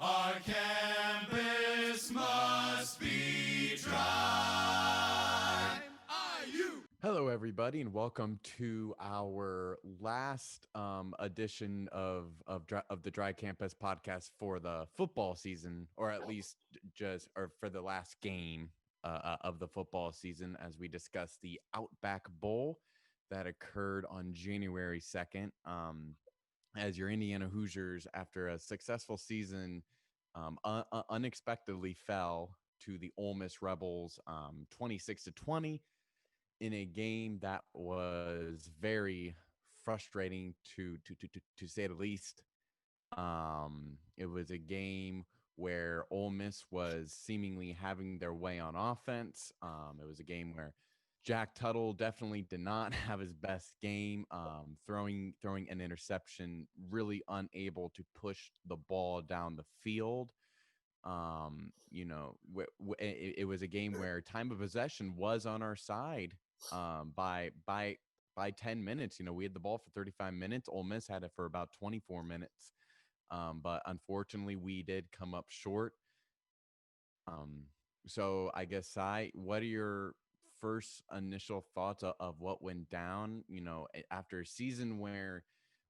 Our campus must be dry. Hello, everybody, and welcome to our last edition of the Dry Campus podcast for the football season, or at least for the last game of the football season, as we discuss the Outback Bowl that occurred on January 2nd. As your Indiana Hoosiers, after a successful season, unexpectedly fell to the Ole Miss Rebels 26-20 in a game that was very frustrating to say the least. It was a game where Ole Miss was seemingly having their way on offense. It was a game where Jack Tuttle definitely did not have his best game, throwing an interception, really unable to push the ball down the field. It was a game where time of possession was on our side by 10 minutes. We had the ball for 35 minutes. Ole Miss had it for about 24 minutes. But unfortunately, we did come up short. So I guess, Sai, what are your first initial thoughts of what went down, after a season where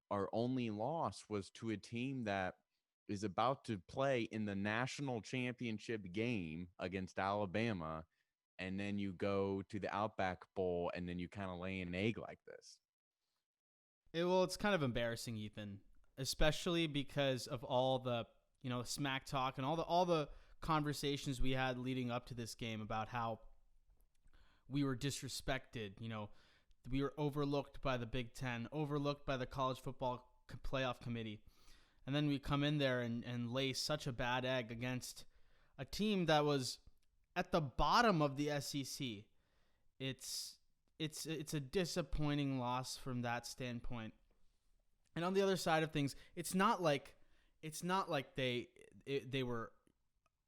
our only loss was to a team that is about to play in the national championship game against Alabama, and then you go to the Outback Bowl, and then you kind of lay an egg like this? It's kind of embarrassing, Ethan, especially because of all the, smack talk and all the conversations we had leading up to this game about how we were disrespected. We were overlooked by the Big Ten, overlooked by the College Football Playoff Committee. And then we come in there and lay such a bad egg against a team that was at the bottom of the SEC. It's a disappointing loss from that standpoint. And on the other side of things, it's not like they were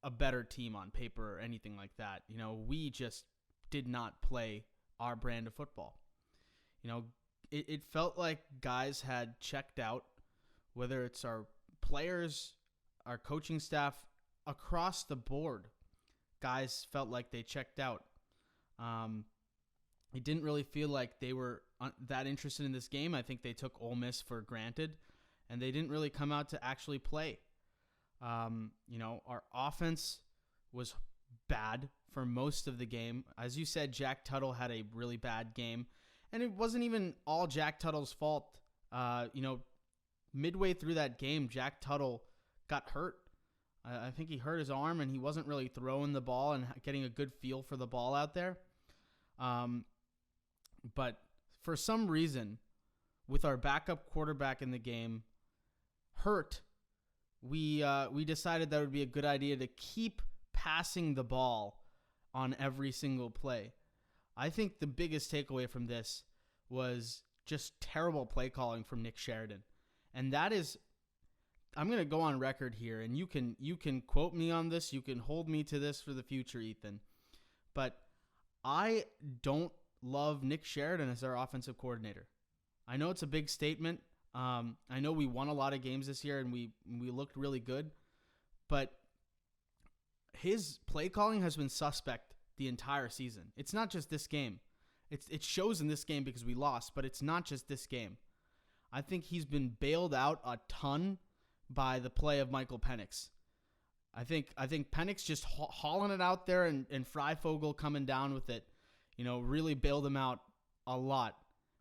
a better team on paper or anything like that. We just did not play our brand of football. It felt like guys had checked out, whether it's our players, our coaching staff, across the board. Guys felt like they checked out. It didn't really feel like they were that interested in this game. I think they took Ole Miss for granted, and they didn't really come out to actually play. Our offense was bad for most of the game. As you said, Jack Tuttle had a really bad game, and it wasn't even all Jack Tuttle's fault. Midway through that game, Jack Tuttle got hurt. I think he hurt his arm, and he wasn't really throwing the ball and getting a good feel for the ball out there. But for some reason, with our backup quarterback in the game hurt, we decided that it would be a good idea to keep passing the ball on every single play. I think the biggest takeaway from this was just terrible play calling from Nick Sheridan. And that is, I'm going to go on record here, and you can quote me on this, you can hold me to this for the future, Ethan. But I don't love Nick Sheridan as our offensive coordinator. I know it's a big statement. I know we won a lot of games this year, and we looked really good. But his play calling has been suspect the entire season. It's not just this game. It shows in this game because we lost, but it's not just this game. I think he's been bailed out a ton by the play of Michael Penix. I think Penix just hauling it out there and Freifogel coming down with it, really bailed him out a lot.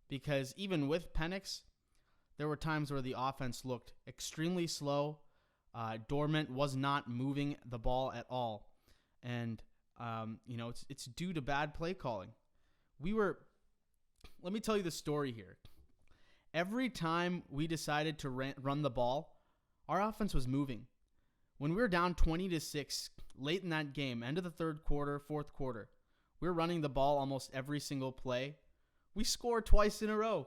Because even with Penix, there were times where the offense looked extremely slow. Dormant was not moving the ball at all. And, it's due to bad play calling. Let me tell you the story here. Every time we decided to run the ball, our offense was moving. When we were down 20-6 late in that game, end of the third quarter, fourth quarter, we were running the ball almost every single play. We scored twice in a row.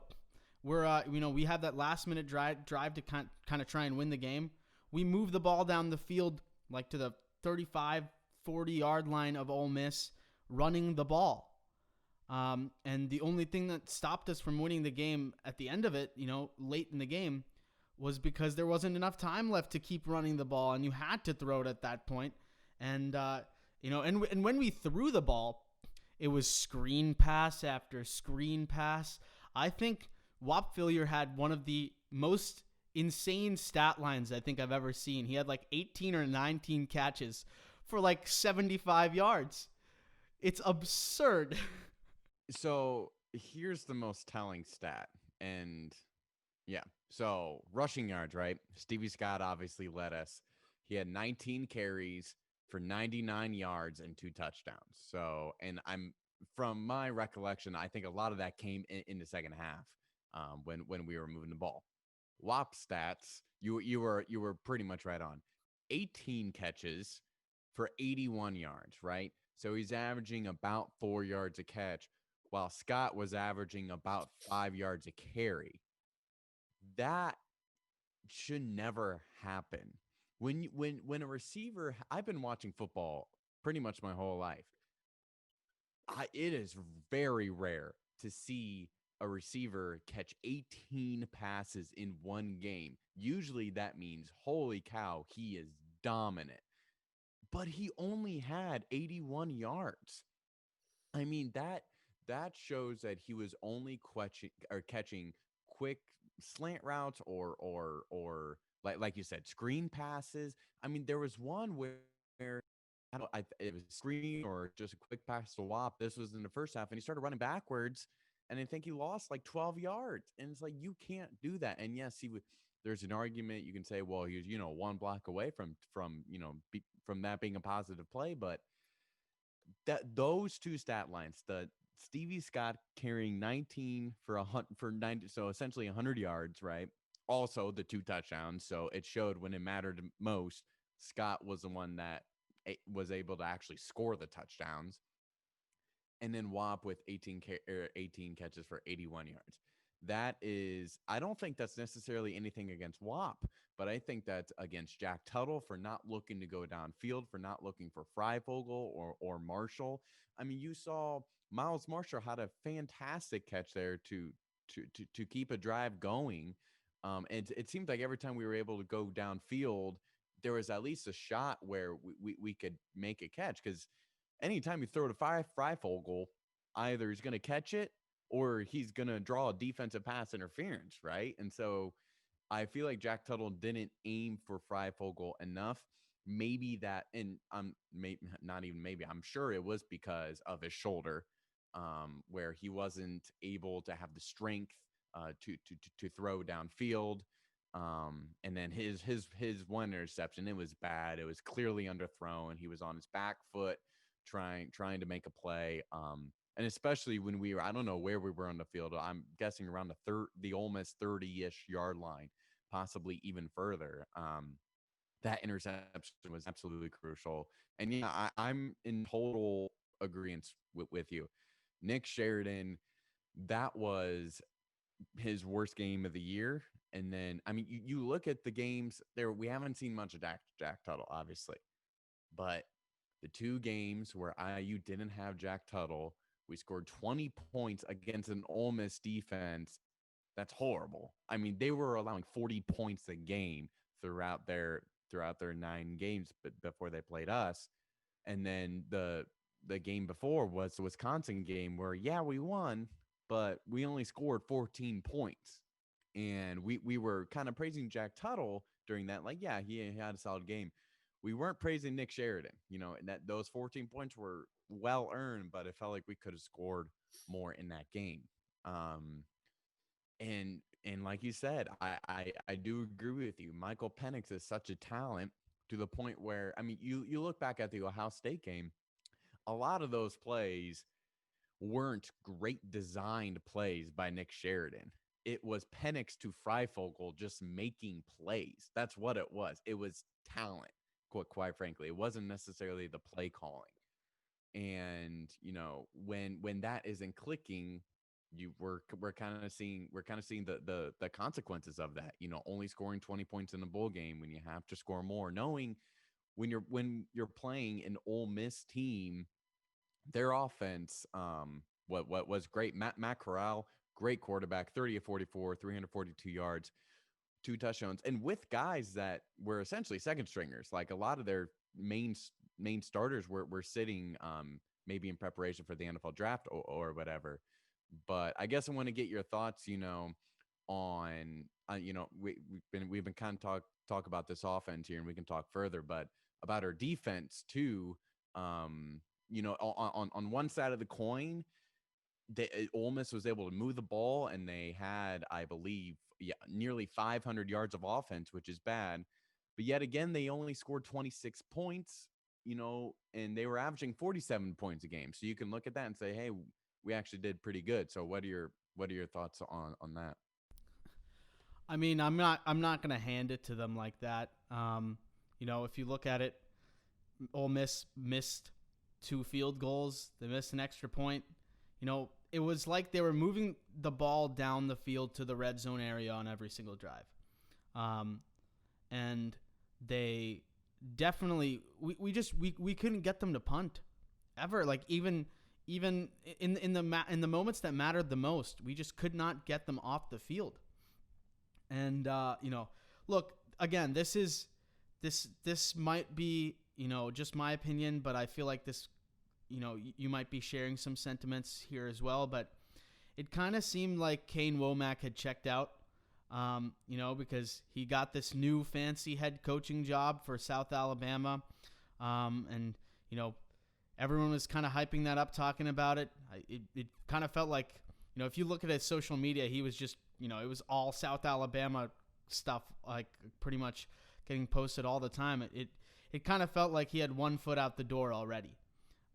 We have that last minute drive to kind of try and win the game. We moved the ball down the field like to the 35, 40-yard line of Ole Miss, running the ball. And the only thing that stopped us from winning the game at the end of it, late in the game, was because there wasn't enough time left to keep running the ball, and you had to throw it at that point. And and when we threw the ball, it was screen pass after screen pass. I think Whop Phillier had one of the most insane stat lines I think I've ever seen. He had like 18 or 19 catches for like 75 yards. It's absurd. So here's the most telling stat. And yeah, so rushing yards, right? Stevie Scott obviously led us. He had 19 carries for 99 yards and 2 touchdowns. So, and I'm from my recollection, I think a lot of that came in the second half when we were moving the ball. WAP stats, you were pretty much right on. 18 catches for 81 yards, right? So he's averaging about 4 yards a catch, while Scott was averaging about 5 yards a carry. That should never happen. When a receiver, I've been watching football pretty much my whole life. It is very rare to see a receiver catch 18 passes in one game. Usually that means, holy cow, he is dominant. But he only had 81 yards. I mean, that shows that he was only catching quick slant routes or like you said, screen passes. I mean, there was one where it was screen or just a quick pass to Wop. This was in the first half, and he started running backwards, and I think he lost like 12 yards. And it's like, you can't do that. And yes, he would. There's an argument you can say, well, he was one block away from that being a positive play, but that those two stat lines, the Stevie Scott carrying 19 for 90, so essentially 100 yards, right? Also the 2 touchdowns, so it showed when it mattered most, Scott was the one that was able to actually score the touchdowns. And then Wop with 18 catches for 81 yards. That is, I don't think that's necessarily anything against Wop, but I think that's against Jack Tuttle for not looking to go downfield, for not looking for Freifogel or Marshall. I mean, you saw Miles Marshall had a fantastic catch there to keep a drive going. And it seemed like every time we were able to go downfield, there was at least a shot where we could make a catch, because anytime you throw to Freifogel, either he's going to catch it or he's going to draw a defensive pass interference, right? And so I feel like Jack Tuttle didn't aim for Freifogel enough. Maybe that, and maybe not even maybe, I'm sure it was because of his shoulder, where he wasn't able to have the strength to throw downfield. And then his one interception, it was bad. It was clearly underthrown. He was on his back foot trying to make a play. And especially when we were, I don't know where we were on the field. I'm guessing around the Ole Miss 30-ish yard line, possibly even further. That interception was absolutely crucial. And yeah, I'm in total agreement with you. Nick Sheridan, that was his worst game of the year. And then, I mean, you look at the games there, we haven't seen much of Jack Tuttle, obviously. But the 2 games where IU didn't have Jack Tuttle, we scored 20 points against an Ole Miss defense. That's horrible. I mean, they were allowing 40 points a game throughout their 9 games before they played us. And then the game before was the Wisconsin game where, yeah, we won, but we only scored 14 points. And we were kind of praising Jack Tuttle during that. Like, yeah, he had a solid game. We weren't praising Nick Sheridan, and that those 14 points were well earned, but it felt like we could have scored more in that game. And like you said, I do agree with you. Michael Penix is such a talent to the point where, I mean, you look back at the Ohio State game, a lot of those plays weren't great designed plays by Nick Sheridan. It was Penix to Freifogel just making plays. That's what it was. It was talent, quite frankly. It wasn't necessarily the play calling. And when that isn't clicking, we're kind of seeing the consequences of that. Only scoring 20 points in a bowl game when you have to score more. Knowing when you're playing an Ole Miss team, their offense, what was great. Matt Corral, great quarterback, 30 of 44, 342 yards. 2 touchdowns, and with guys that were essentially second stringers. Like a lot of their main starters were sitting, maybe in preparation for the NFL draft or whatever. But I guess I want to get your thoughts, on we've been kind of talk about this offense here, and we can talk further, but about our defense too. On one side of the coin, Ole Miss was able to move the ball, and they had, I believe, nearly 500 yards of offense, which is bad. But yet again, they only scored 26 points, and they were averaging 47 points a game. So you can look at that and say, hey, we actually did pretty good. So what are your thoughts on that? I mean, I'm not going to hand it to them like that. If you look at it, Ole Miss missed 2 field goals. They missed an extra point. It was like they were moving the ball down the field to the red zone area on every single drive. And they definitely, we couldn't get them to punt ever. Like even in the moments that mattered the most, we just could not get them off the field. And, look, again, this might be, just my opinion, but I feel like this, you might be sharing some sentiments here as well, but it kind of seemed like Kane Womack had checked out, because he got this new fancy head coaching job for South Alabama. And everyone was kind of hyping that up, talking about it. It kind of felt like, if you look at his social media, he was just, it was all South Alabama stuff, like pretty much getting posted all the time. It kind of felt like he had one foot out the door already.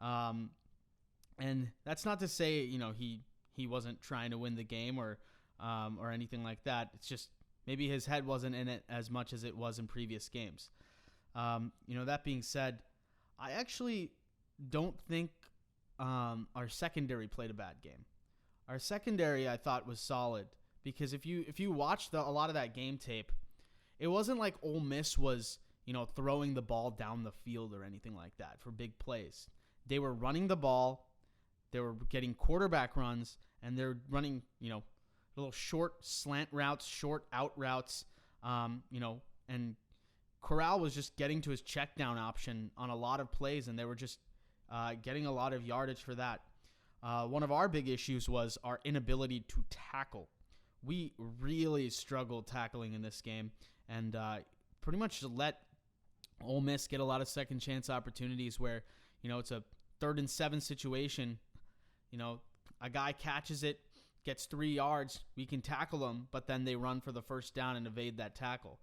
And that's not to say, he wasn't trying to win the game or anything like that. It's just maybe his head wasn't in it as much as it was in previous games. That being said, I actually don't think our secondary played a bad game. Our secondary, I thought, was solid because if you watch a lot of that game tape, it wasn't like Ole Miss was, throwing the ball down the field or anything like that for big plays. They were running the ball, they were getting quarterback runs, and they're running, little short slant routes, short out routes, and Corral was just getting to his check down option on a lot of plays, and they were just getting a lot of yardage for that. One of our big issues was our inability to tackle. We really struggled tackling in this game, and pretty much let Ole Miss get a lot of second chance opportunities where, it's a 3rd and 7 situation. A guy catches it, gets 3 yards, we can tackle him, but then they run for the first down and evade that tackle.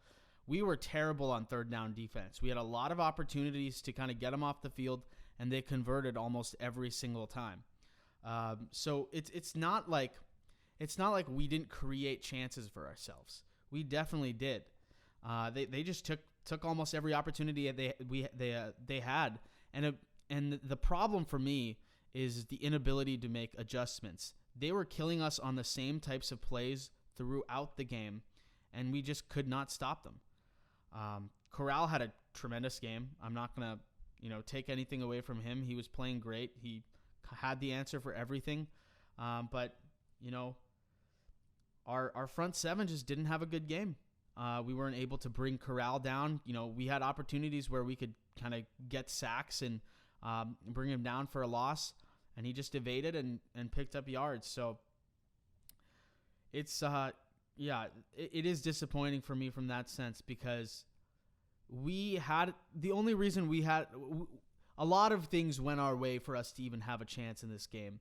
We were terrible on 3rd down defense. We had a lot of opportunities to kind of get them off the field, and they converted almost every single time. So it's not like we didn't create chances for ourselves. We definitely did. They just took almost every opportunity they had, and the problem for me is the inability to make adjustments. They were killing us on the same types of plays throughout the game, and we just could not stop them. Corral had a tremendous game. I'm not gonna take anything away from him. He was playing great. He had the answer for everything, but our front seven just didn't have a good game. We weren't able to bring Corral down. We had opportunities where we could kind of get sacks and bring him down for a loss, and he just evaded and picked up yards. So it's it is disappointing for me from that sense because the only reason we had a lot of things went our way for us to even have a chance in this game.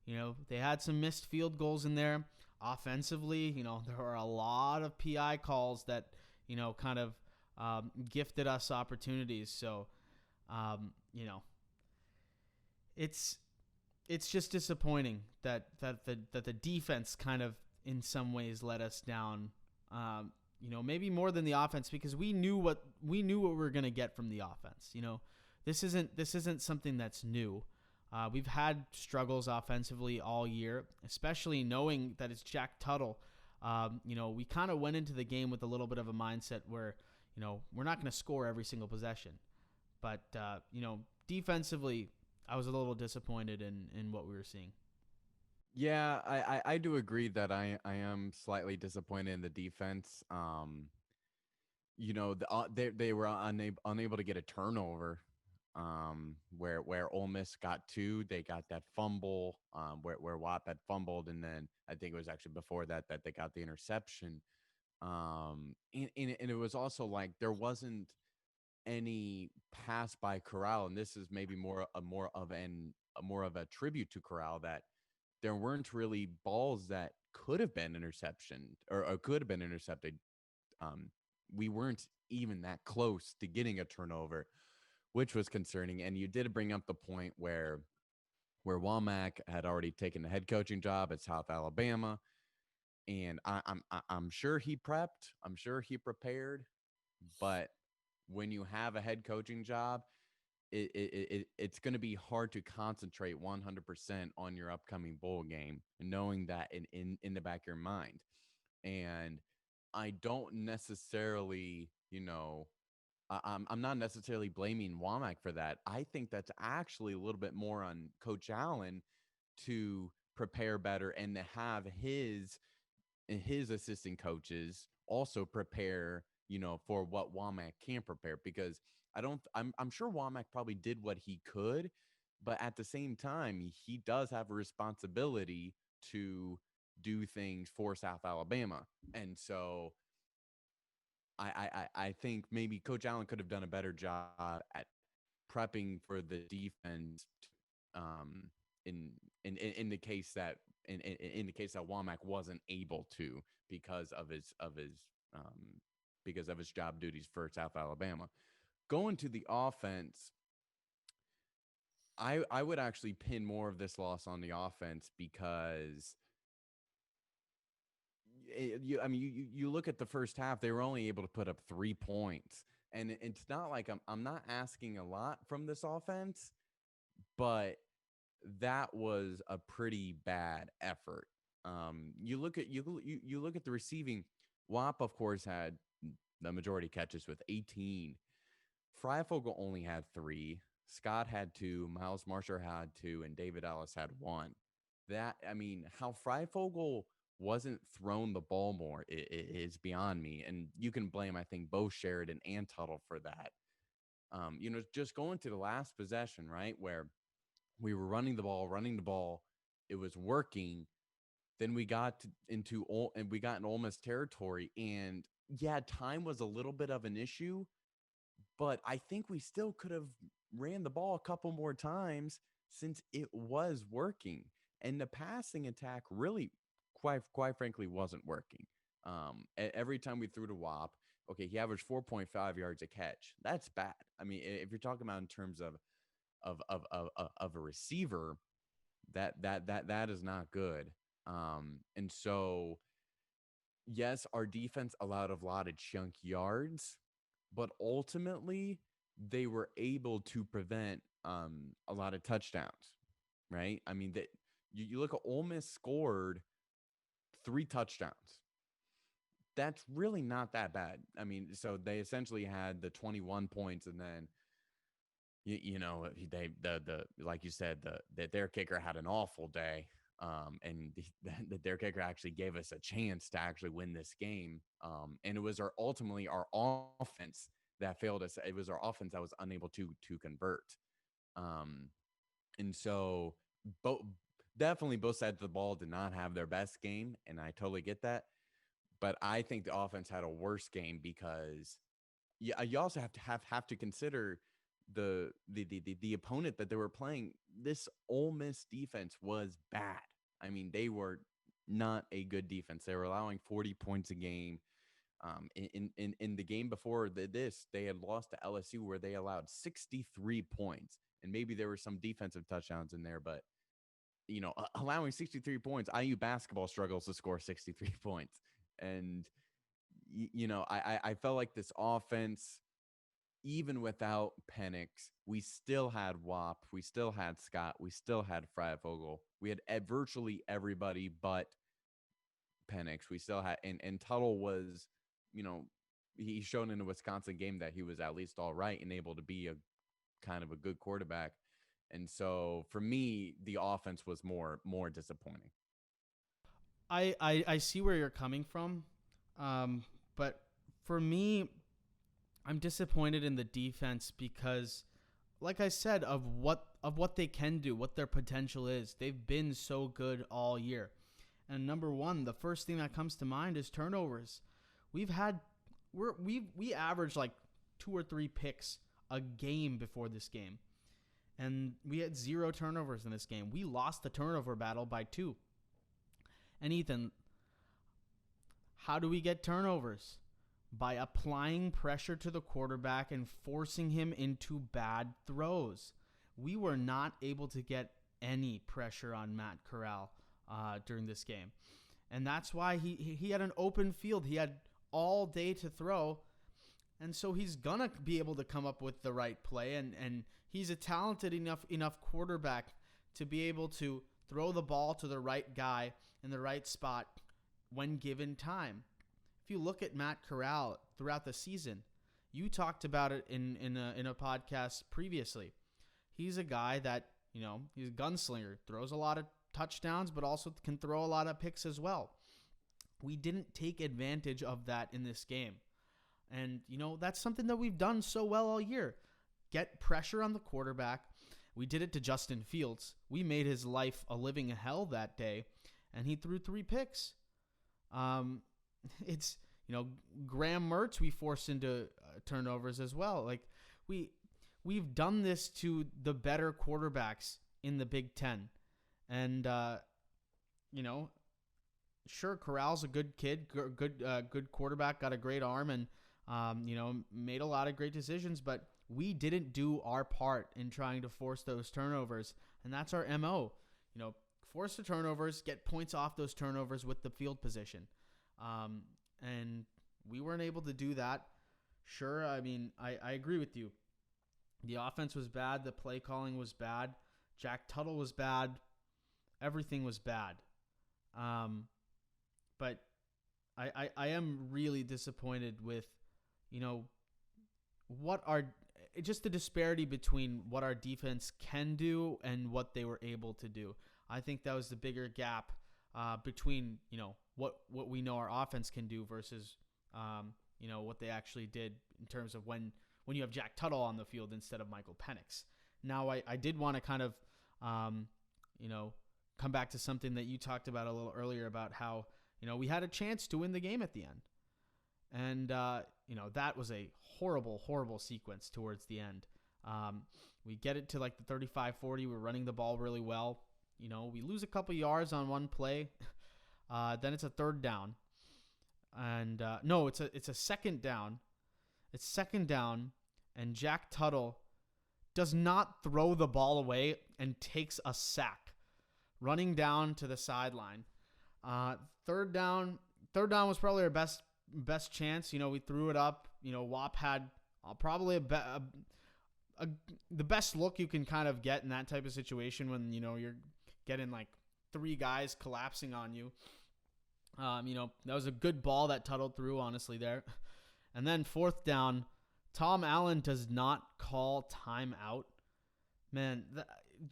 They had some missed field goals in there. Offensively, there were a lot of PI calls that, kind of gifted us opportunities. So, it's just disappointing that the defense kind of in some ways let us down. Maybe more than the offense because we knew what we were going to get from the offense. This isn't something that's new. We've had struggles offensively all year, especially knowing that it's Jack Tuttle. We kind of went into the game with a little bit of a mindset where, we're not going to score every single possession. But, defensively, I was a little disappointed in what we were seeing. Yeah, I do agree that I am slightly disappointed in the defense. They were unable to get a turnover. Where Ole Miss got two, they got that fumble. Where Watt had fumbled, and then I think it was actually before that they got the interception. And it was also like there wasn't any pass by Corral, and this is maybe more of a tribute to Corral, that there weren't really balls that could have been interception or could have been intercepted. Um, we weren't even that close to getting a turnover, which was concerning. And you did bring up the point where Womack had already taken the head coaching job at South Alabama, and I'm sure he prepped, I'm sure he prepared, but when you have a head coaching job, it's going to be hard to concentrate 100% on your upcoming bowl game, knowing that in the back of your mind. And I don't necessarily, I'm not necessarily blaming Womack for that. I think that's actually a little bit more on Coach Allen to prepare better and to have his assistant coaches also prepare, for what Womack can prepare, because I'm sure Womack probably did what he could, but at the same time, he does have a responsibility to do things for South Alabama. And so I think maybe Coach Allen could have done a better job at prepping for the defense, um, in in the case that in the case that Womack wasn't able to because of um, his job duties for South Alabama. Going to the offense, I would actually pin more of this loss on the offense because you look at the first half, they were only able to put up 3 points, and it's not like I'm not asking a lot from this offense, but that was a pretty bad effort. You look at the receiving. WAP, of course, had the majority catches with 18. Freifogel only had 3. Scott had 2. Miles Marshall had 2, and David Ellis had 1. How Freifogel wasn't thrown the ball more is beyond me, and you can blame, I think, both Sheridan and Tuttle for that. Just going to the last possession, right, where we were running the ball, it was working. Then we got in Ole Miss territory, and yeah, time was a little bit of an issue, but I think we still could have ran the ball a couple more times since it was working, and the passing attack really, quite frankly, wasn't working. Every time we threw to WAP, okay, he averaged 4.5 yards a catch. That's bad. I mean, if you're talking about in terms of a receiver, that is not good. And so yes, our defense allowed a lot of chunk yards, but ultimately they were able to prevent a lot of touchdowns, right? I mean that you look at Ole Miss scored 3 touchdowns. That's really not that bad. I mean, so they essentially had the 21 points, and then the like you said, their kicker had an awful day, and their kicker actually gave us a chance to actually win this game, and it was ultimately our offense that failed us. It was our offense that was unable to convert, um, and so both definitely both sides of the ball did not have their best game, and I totally get that. But I think the offense had a worse game because you also have to consider the opponent that they were playing. This Ole Miss defense was bad. I mean, they were not a good defense. They were allowing 40 points a game. In the game before this, they had lost to LSU where they allowed 63 points, and maybe there were some defensive touchdowns in there, but allowing 63 points, IU basketball struggles to score 63 points, and I felt like this offense, even without Penix, we still had WAP, we still had Scott, we still had Freifogel. We had virtually everybody but Penix. We still had, and Tuttle was, you know, he's shown in the Wisconsin game that he was at least all right and able to be a kind of a good quarterback. And so for me, the offense was more disappointing. I see where you're coming from, but for me, I'm disappointed in the defense because, like I said, of what they can do, what their potential is. They've been so good all year. And number one, the first thing that comes to mind is turnovers. We've had we averaged like 2 or 3 picks a game before this game, and we had 0 turnovers in this game. We lost the turnover battle by 2. And Ethan, how do we get turnovers? By applying pressure to the quarterback and forcing him into bad throws. We were not able to get any pressure on Matt Corral during this game. And that's why he had an open field. He had all day to throw. And so he's going to be able to come up with the right play. And he's a talented enough quarterback to be able to throw the ball to the right guy in the right spot when given time. If you look at Matt Corral throughout the season, you talked about it in a podcast previously. He's a guy that, he's a gunslinger, throws a lot of touchdowns, but also can throw a lot of picks as well. We didn't take advantage of that in this game. And, that's something that we've done so well all year. Get pressure on the quarterback. We did it to Justin Fields. We made his life a living hell that day, and he threw 3 picks. It's, Graham Mertz we forced into turnovers as well. Like, we've done this to the better quarterbacks in the Big Ten. And, sure, Corral's a good kid, good quarterback, got a great arm, and, made a lot of great decisions, but we didn't do our part in trying to force those turnovers, and that's our MO. Force the turnovers, get points off those turnovers with the field position. And we weren't able to do that. Sure, I agree with you. The offense was bad. The play calling was bad. Jack Tuttle was bad. Everything was bad. But I am really disappointed with, just the disparity between what our defense can do and what they were able to do. I think that was the bigger gap between, what we know our offense can do versus, what they actually did in terms of when you have Jack Tuttle on the field instead of Michael Penix. Now, I did want to kind of, come back to something that you talked about a little earlier about how, we had a chance to win the game at the end. And, that was a horrible, horrible sequence towards the end. We get it to like the 35-40. We're running the ball really well. We lose a couple yards on one play. Then it's a 3rd down. And no, it's a 2nd down. It's 2nd down, and Jack Tuttle does not throw the ball away and takes a sack, running down to the sideline. 3rd down was probably our best chance. We threw it up. Wap had probably the best look you can kind of get in that type of situation when, you're getting like 3 guys collapsing on you. That was a good ball that Tuttle threw, honestly, there. And then 4th down, Tom Allen does not call timeout. Man,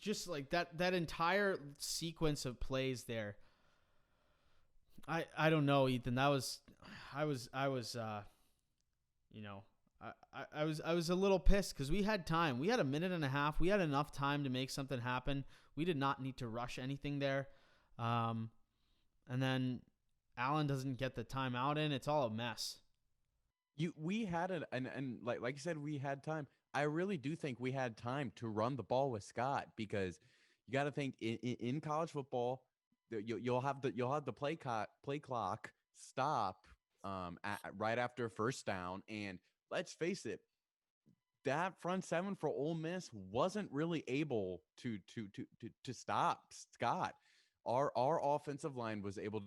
just like that entire sequence of plays there. I don't know, Ethan. I was a little pissed because we had time. We had a minute and a half. We had enough time to make something happen. We did not need to rush anything there. And then Allen doesn't get the timeout in. It's all a mess. We had it, and like you said, we had time. I really do think we had time to run the ball with Scott, because you got to think in college football, you'll have the play clock stop right after 1st down, and let's face it, that front 7 for Ole Miss wasn't really able to stop Scott. Our offensive line was able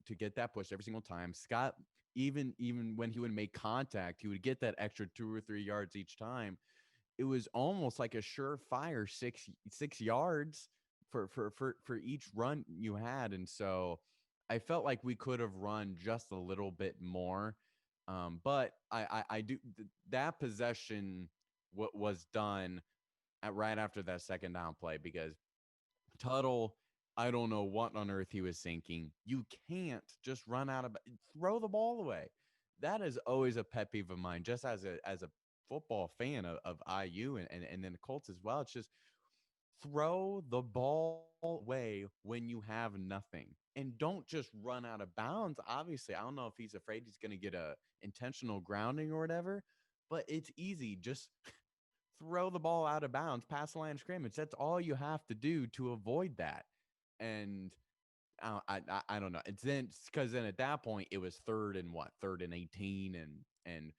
to get that push every single time. Scott, even when he would make contact, he would get that extra 2 or 3 yards each time. It was almost like a surefire 6 yards for each run you had. And so I felt like we could have run just a little bit more. But I do that possession was done right after that 2nd down play, because Tuttle I don't know what on earth he was thinking. You can't just run out of throw the ball away. That is always a pet peeve of mine, just as a football fan of IU and then the Colts as well. It's just throw the ball away when you have nothing. And don't just run out of bounds. Obviously, I don't know if he's afraid he's going to get a intentional grounding or whatever, but it's easy. Just throw the ball out of bounds, pass the line of scrimmage. That's all you have to do to avoid that. And I don't know. It's then because then at that point it was third and 18, and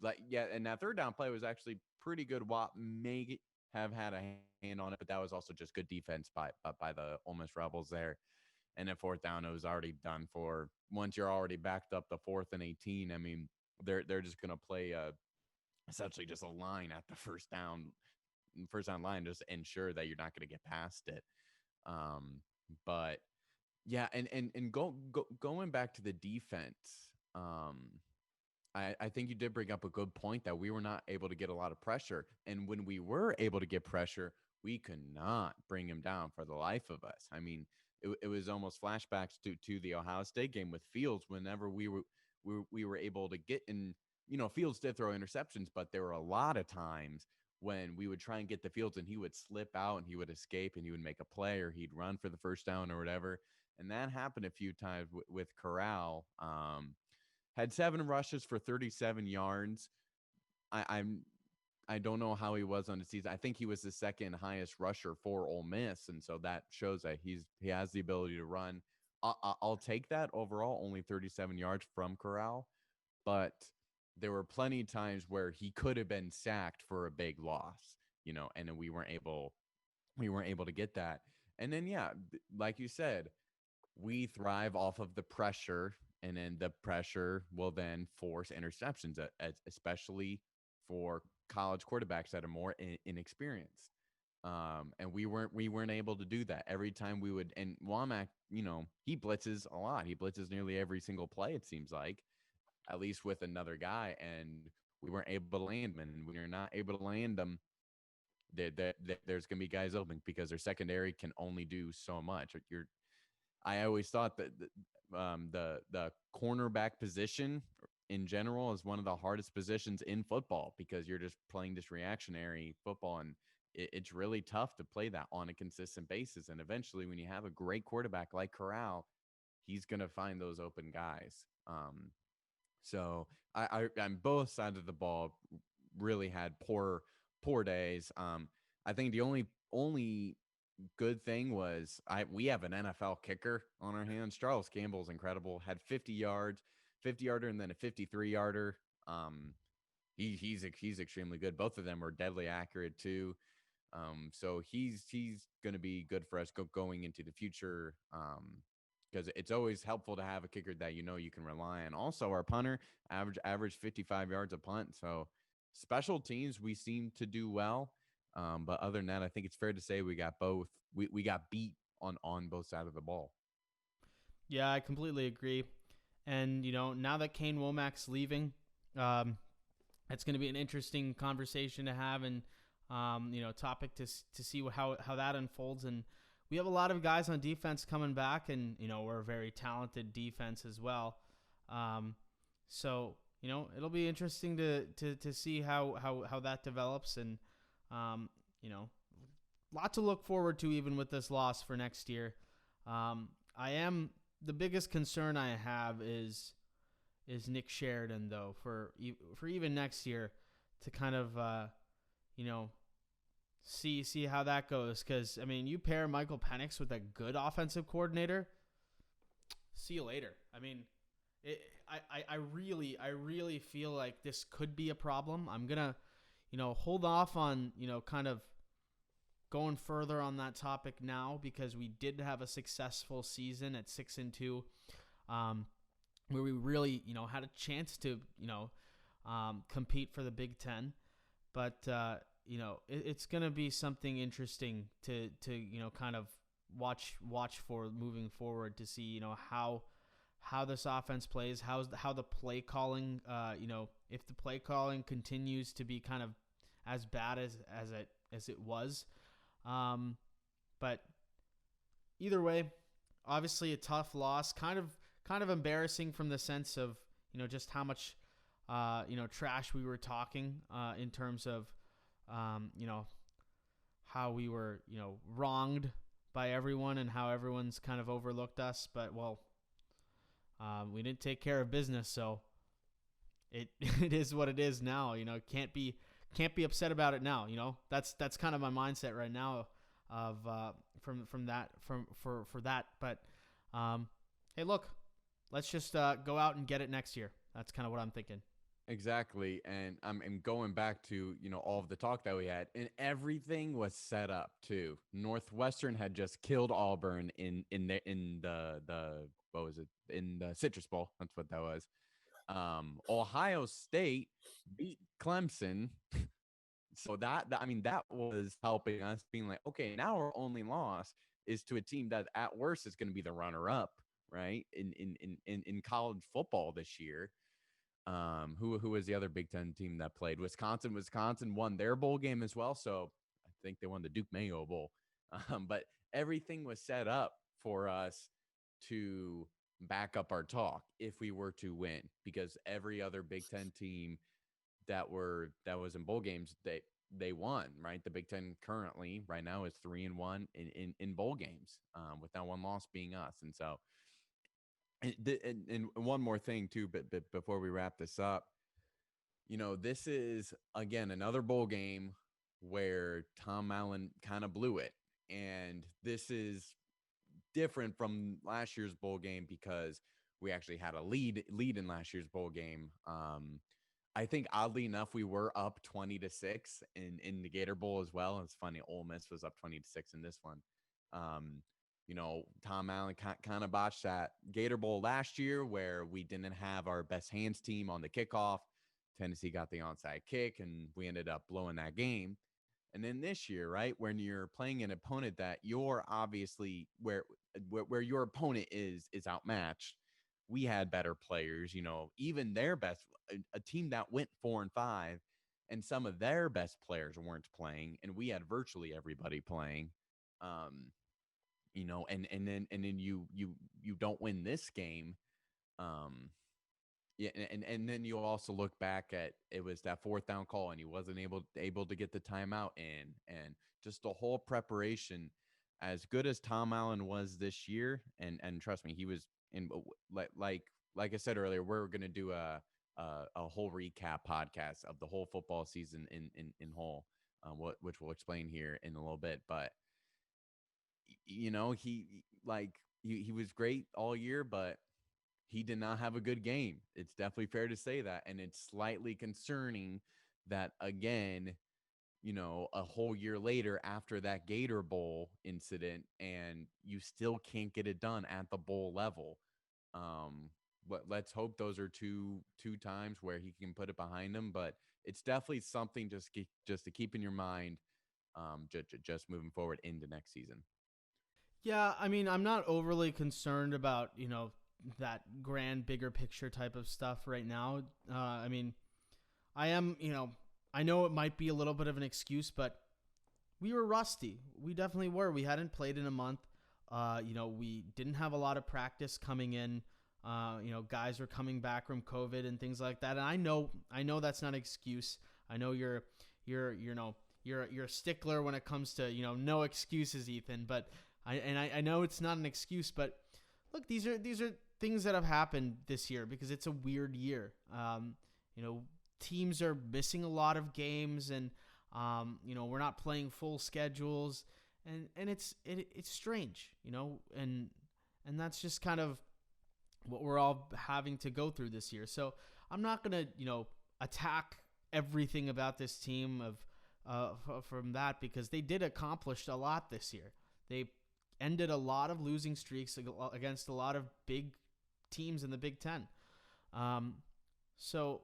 like yeah, and that third down play was actually pretty good. Watt may have had a hand on it, but that was also just good defense by the Ole Miss Rebels there. And then fourth down, it was already done for. Once you're already backed up to 4th and 18, I mean, they're just gonna play essentially just a line at the first down line, just ensure that you're not gonna get past it. But yeah, and going back to the defense, I think you did bring up a good point that we were not able to get a lot of pressure, and when we were able to get pressure, we could not bring him down for the life of us. I mean, it was almost flashbacks to the Ohio State game with Fields. Whenever we were able to get in, Fields did throw interceptions, but there were a lot of times when we would try and get the Fields and he would slip out and he would escape and he would make a play or he'd run for the first down or whatever. And that happened a few times with Corral. Had 7 rushes for 37 yards. I don't know how he was on the season. I think he was the second highest rusher for Ole Miss, and so that shows that he has the ability to run. I'll take that overall. Only 37 yards from Corral, but there were plenty of times where he could have been sacked for a big loss, and then we weren't able to get that. And then yeah, like you said, we thrive off of the pressure, and then the pressure will then force interceptions, especially for college quarterbacks that are more inexperienced. And we weren't able to do that every time we would. And Womack, he blitzes a lot. He blitzes nearly every single play, it seems like, at least with another guy, and we weren't able to land them. And when you're not able to land them, there's going to be guys open because their secondary can only do so much. I always thought that the cornerback position in general is one of the hardest positions in football because you're just playing this reactionary football, and it's really tough to play that on a consistent basis. And eventually, when you have a great quarterback like Corral, he's going to find those open guys. So I'm both sides of the ball really had poor days. I think the only good thing was we have an NFL kicker on our hands. Charles Campbell's incredible. Had 50 yards, 50-yarder, and then a 53-yarder. He's extremely good. Both of them are deadly accurate too. So he's going to be good for us going into the future. Because it's always helpful to have a kicker that you can rely on. Also, our punter average 55 yards a punt. So special teams, we seem to do well. But other than that, I think it's fair to say we got both. We got beat on both sides of the ball. Yeah, I completely agree. And, now that Kane Womack's leaving, it's going to be an interesting conversation to have and, topic to see how that unfolds. And we have a lot of guys on defense coming back, and, we're a very talented defense as well. So, it'll be interesting to see how that develops. And, lot to look forward to even with this loss for next year. The biggest concern I have is Nick Sheridan, though, for even next year to kind of, see how that goes. Because, I mean, you pair Michael Penix with a good offensive coordinator, see you later. I mean, I really feel like this could be a problem. I'm going to, hold off on, kind of going further on that topic now because we did have a successful season at 6-2, where we really, had a chance to, compete for the Big Ten. But, it's going to be something interesting to kind of watch for moving forward to see, how this offense plays, how the play calling, if the play calling continues to be kind of as bad as it was. But, either way, obviously a tough loss, kind of embarrassing from the sense of, just how much, trash we were talking, in terms of, how we were, wronged by everyone and how everyone's kind of overlooked us. But, well, we didn't take care of business, so it it is what it is now. Can't be upset about it now. That's kind of my mindset right now of from that for that. But hey, look, let's just go out and get it next year. That's kind of what I'm thinking. Exactly. And I'm going back to, all of the talk that we had, and everything was set up too. Northwestern had just killed Auburn in the what was it? In the Citrus Bowl. That's what that was. Ohio State beat Clemson. So that was helping us being like, okay, now our only loss is to a team that at worst is going to be the runner up, right? In college football this year. Who was the other Big Ten team that played? Wisconsin won their bowl game as well. So I think they won the Duke Mayo Bowl. But everything was set up for us to back up our talk if we were to win, because every other Big Ten team that was in bowl games, they won, right? The Big Ten currently right now is 3-1 in bowl games, with that one loss being us. And so, and one more thing too, but before we wrap this up, this is again another bowl game where Tom Allen kind of blew it, and this is different from last year's bowl game because we actually had a lead in last year's bowl game. I think oddly enough, we were up 20-6 in the Gator Bowl as well. It's funny, Ole Miss was up 20-6 in this one. Tom Allen kind of botched that Gator Bowl last year where we didn't have our best hands team on the kickoff. Tennessee got the onside kick, and we ended up blowing that game. And then this year, right, when you're playing an opponent that you're obviously where your opponent is outmatched, we had better players, even their best, a team that went 4-5, and some of their best players weren't playing, and we had virtually everybody playing. And then you don't win this game. Yeah, and then you also look back at it was that fourth down call, and he wasn't able to get the timeout in, and just the whole preparation. As good as Tom Allen was this year, and trust me, he was in like I said earlier, we're gonna do a whole recap podcast of the whole football season in whole, which we'll explain here in a little bit, but. He was great all year, but he did not have a good game. It's definitely fair to say that. And it's slightly concerning that, again, a whole year later after that Gator Bowl incident, and you still can't get it done at the bowl level. But let's hope those are two times where he can put it behind him. But it's definitely something just to keep in your mind, just moving forward into next season. Yeah, I mean, I'm not overly concerned about, that grand, bigger picture type of stuff right now. I mean, I am, I know it might be a little bit of an excuse, but we were rusty. We definitely were. We hadn't played in a month. We didn't have a lot of practice coming in. Guys were coming back from COVID and things like that. And I know that's not an excuse. I know you're a stickler when it comes to, no excuses, Ethan, but I know it's not an excuse, but look, these are things that have happened this year because it's a weird year. Teams are missing a lot of games, and we're not playing full schedules, and it's strange, and that's just kind of what we're all having to go through this year. So I'm not gonna attack everything about this team from that, because they did accomplish a lot this year. They ended a lot of losing streaks against a lot of big teams in the Big Ten. So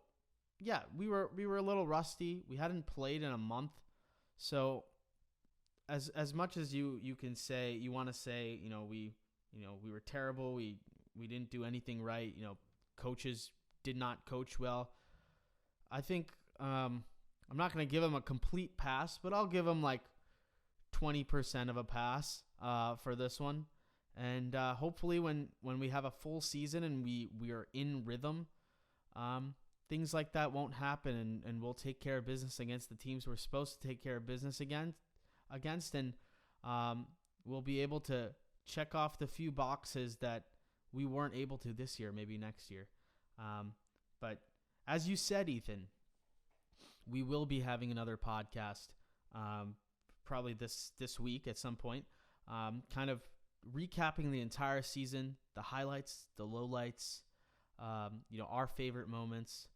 yeah, we were a little rusty. We hadn't played in a month. So as much as you can say, you want to say, we were terrible. We didn't do anything right. Coaches did not coach well. I think I'm not going to give them a complete pass, but I'll give them like 20% of a pass for this one. And hopefully when we have a full season and we are in rhythm, things like that won't happen, and we'll take care of business against the teams we're supposed to take care of business against, and we'll be able to check off the few boxes that we weren't able to this year, maybe next year. But as you said, Ethan, we will be having another podcast probably this week at some point, kind of recapping the entire season, the highlights, the lowlights, our favorite moments.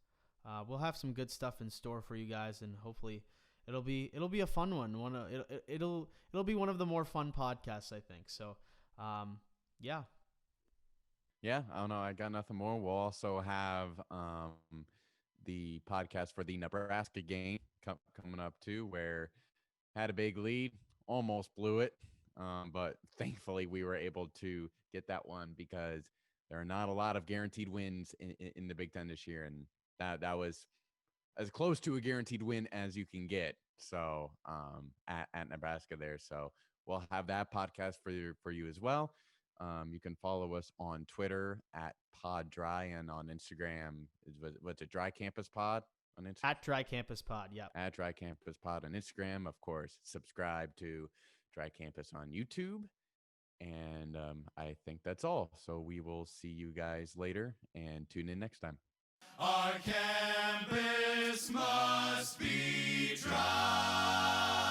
We'll have some good stuff in store for you guys, and hopefully it'll be a fun one. It'll be one of the more fun podcasts, I think. So, yeah. Yeah, I don't know. I got nothing more. We'll also have the podcast for the Nebraska game coming up too, where had a big lead, almost blew it, but thankfully we were able to get that one because there are not a lot of guaranteed wins in the Big Ten this year, and that was as close to a guaranteed win as you can get. So at Nebraska there, so we'll have that podcast for you as well. You can follow us on Twitter at Pod Dry, and on Instagram, what's it, Dry Campus Pod on Instagram? At Dry Campus Pod, yeah. At Dry Campus Pod on Instagram. Of course, subscribe to Dry Campus on YouTube. And I think that's all. So we will see you guys later, and tune in next time. Our campus must be dry.